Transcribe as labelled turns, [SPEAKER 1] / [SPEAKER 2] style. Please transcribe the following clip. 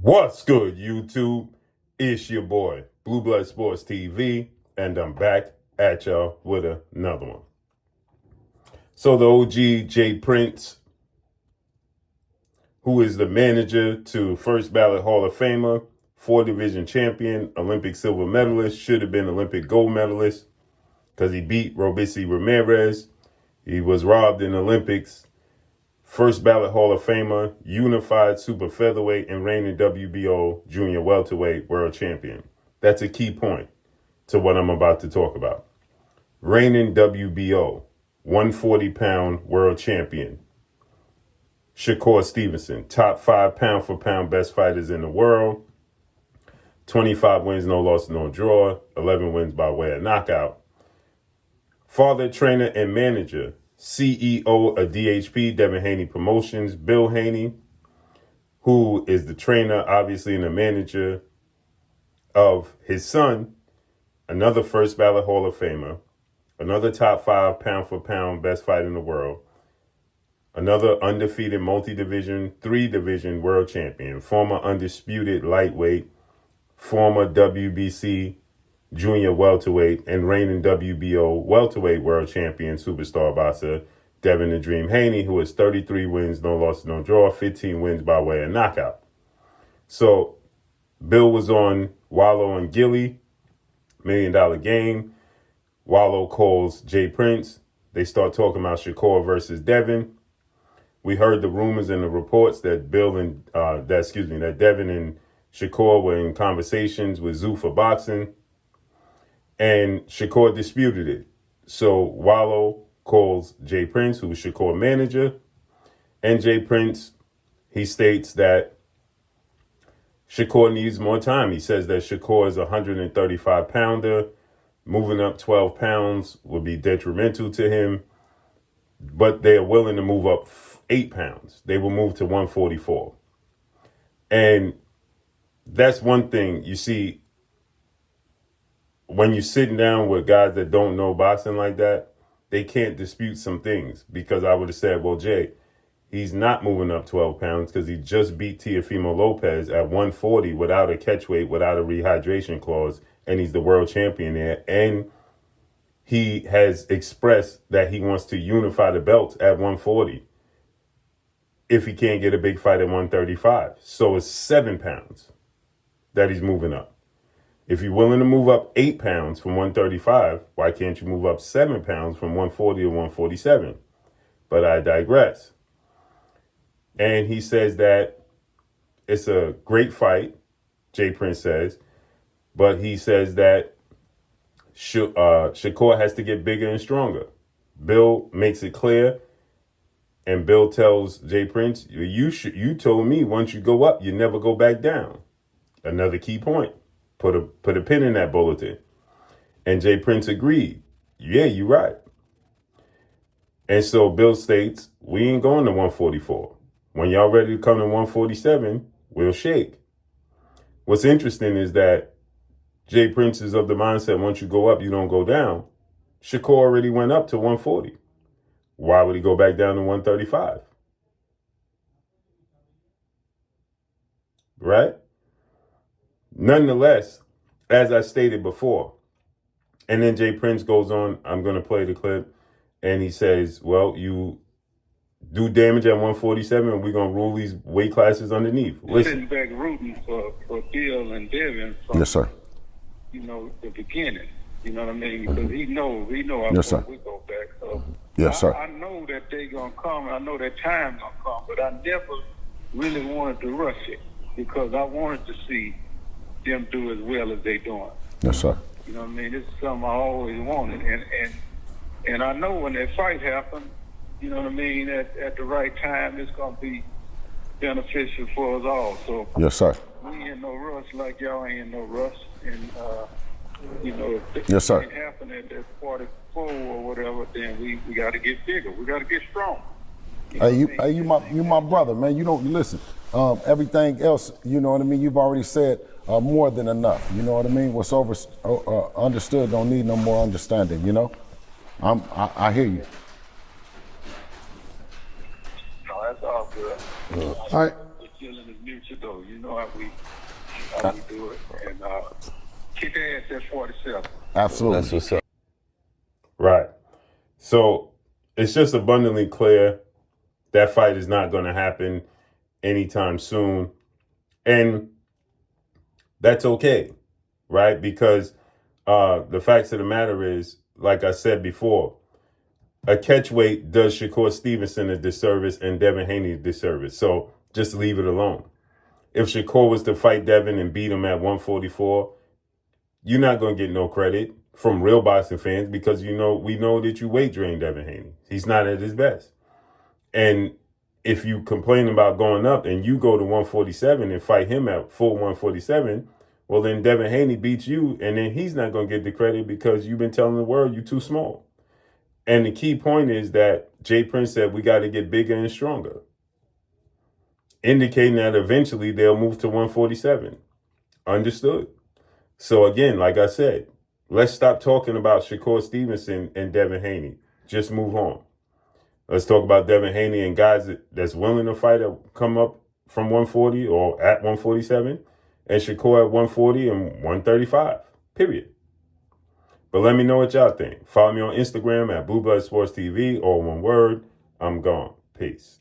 [SPEAKER 1] What's good, YouTube? It's your boy, Blue Blood Sports TV, and I'm back at y'all with another one. So the OG Jay Prince, who is the manager to first ballot Hall of Famer, 4-division champion, Olympic silver medalist, should have been Olympic gold medalist because he beat Robisi Ramirez. He was robbed in the Olympics. First ballot Hall of Famer, unified super featherweight, and reigning WBO junior welterweight world champion. That's a key point to what I'm about to talk about. Reigning WBO 140-pound world champion, SHAKUR Stevenson, top 5 pound for pound best fighters in the world. 25 wins, no loss, no draw. 11 wins by way of knockout. Father, trainer, and manager, CEO of DHP, Devin Haney Promotions, Bill Haney, who is the trainer, obviously, and the manager of his son, another first ballot Hall of Famer, another top 5 pound for pound best fighter in the world, another undefeated multi-division, 3-division world champion, former undisputed lightweight, former WBC junior welterweight, and reigning WBO welterweight world champion superstar boxer Devin the Dream Haney, who has 33 wins, no loss, no draw, 15 wins by way of knockout. So Bill was on Wallow and Gilly, $1 Million Game. Wallow calls Jay Prince. They start talking about SHAKUR versus Devin. We heard the rumors and the reports that that Devin and SHAKUR were in conversations with Zoo for boxing. And SHAKUR disputed it. So Wallow calls Jay Prince, who's SHAKUR manager. And Jay Prince, he states that SHAKUR needs more time. He says that SHAKUR is a 135-pounder. Moving up 12 pounds would be detrimental to him. But they are willing to move up 8 pounds. They will move to 144. And that's one thing you see. When you're sitting down with guys that don't know boxing like that, they can't dispute some things, because I would have said, well, Jay, he's not moving up 12 pounds because he just beat Teofimo Lopez at 140 without a catch weight, without a rehydration clause, and he's the world champion there. And he has expressed that he wants to unify the belts at 140 if he can't get a big fight at 135. So it's 7 pounds that he's moving up. If you're willing to move up 8 pounds from 135, why can't you move up 7 pounds from 140 to 147? But I digress. And he says that it's a great fight, Jay Prince says, but he says that SHAKUR has to get bigger and stronger. Bill makes it clear, and Bill tells Jay Prince, you told me once you go up, you never go back down. Another key point. Put a pin in that bulletin. And Jay Prince agreed. Yeah, you're right. And so Bill states, we ain't going to 144. When y'all ready to come to 147, we'll shake. What's interesting is that Jay Prince is of the mindset, once you go up, you don't go down. SHAKUR already went up to 140. Why would he go back down to 135? Right? Nonetheless, as I stated before, and then Jay Prince goes on, I'm going to play the clip, and he says, well, you do damage at 147, and we're going to rule these weight classes underneath.
[SPEAKER 2] Sitting back rooting for Bill and Devin from,
[SPEAKER 3] yes, sir.
[SPEAKER 2] The beginning. You know what I mean? Because he know
[SPEAKER 3] yes, sir.
[SPEAKER 2] We go back. So
[SPEAKER 3] yes, sir.
[SPEAKER 2] I know that they're going to come, and I know that time going to come, but I never really wanted to rush it because I wanted to see them do as well as they doing.
[SPEAKER 3] Yes, sir.
[SPEAKER 2] You know what I mean? This is something I always wanted, and I know when that fight happened, you know what I mean, at the right time, it's gonna be beneficial for us all. So
[SPEAKER 3] yes, sir.
[SPEAKER 2] We ain't in no rush like y'all ain't in no rush, and if
[SPEAKER 3] yes, sir.
[SPEAKER 2] it happened at that 44 or whatever, then we got to get bigger. We got to get strong.
[SPEAKER 3] You my brother, man. You don't listen. Everything else, you know what I mean. You've already said more than enough. You know what I mean. What's understood don't need no more understanding. You know. I hear you.
[SPEAKER 2] No, that's all good.
[SPEAKER 3] All right.
[SPEAKER 2] We're still in this new future, though. You know how we do it. And kick ass at 47.
[SPEAKER 3] Absolutely.
[SPEAKER 4] That's what's up.
[SPEAKER 1] Right. So it's just abundantly clear that fight is not going to happen anytime soon. And that's okay, right? Because the facts of the matter is, like I said before, a catchweight does Shakur Stevenson a disservice and Devin Haney a disservice. So just leave it alone. If Shakur was to fight Devin and beat him at 144, you're not going to get no credit from real boxing fans because we know that you weight drain Devin Haney. He's not at his best. And if you complain about going up and you go to 147 and fight him at full 147, well, then Devin Haney beats you, and then he's not going to get the credit because you've been telling the world you're too small. And the key point is that Jay Prince said we got to get bigger and stronger, indicating that eventually they'll move to 147. Understood? So again, like I said, let's stop talking about Shakur Stevenson and Devin Haney. Just move on. Let's talk about Devin Haney and guys that's willing to fight come up from 140 or at 147, and Shakur at 140 and 135, period. But let me know what y'all think. Follow me on Instagram at Blue Blood Sports TV, or one word, I'm gone. Peace.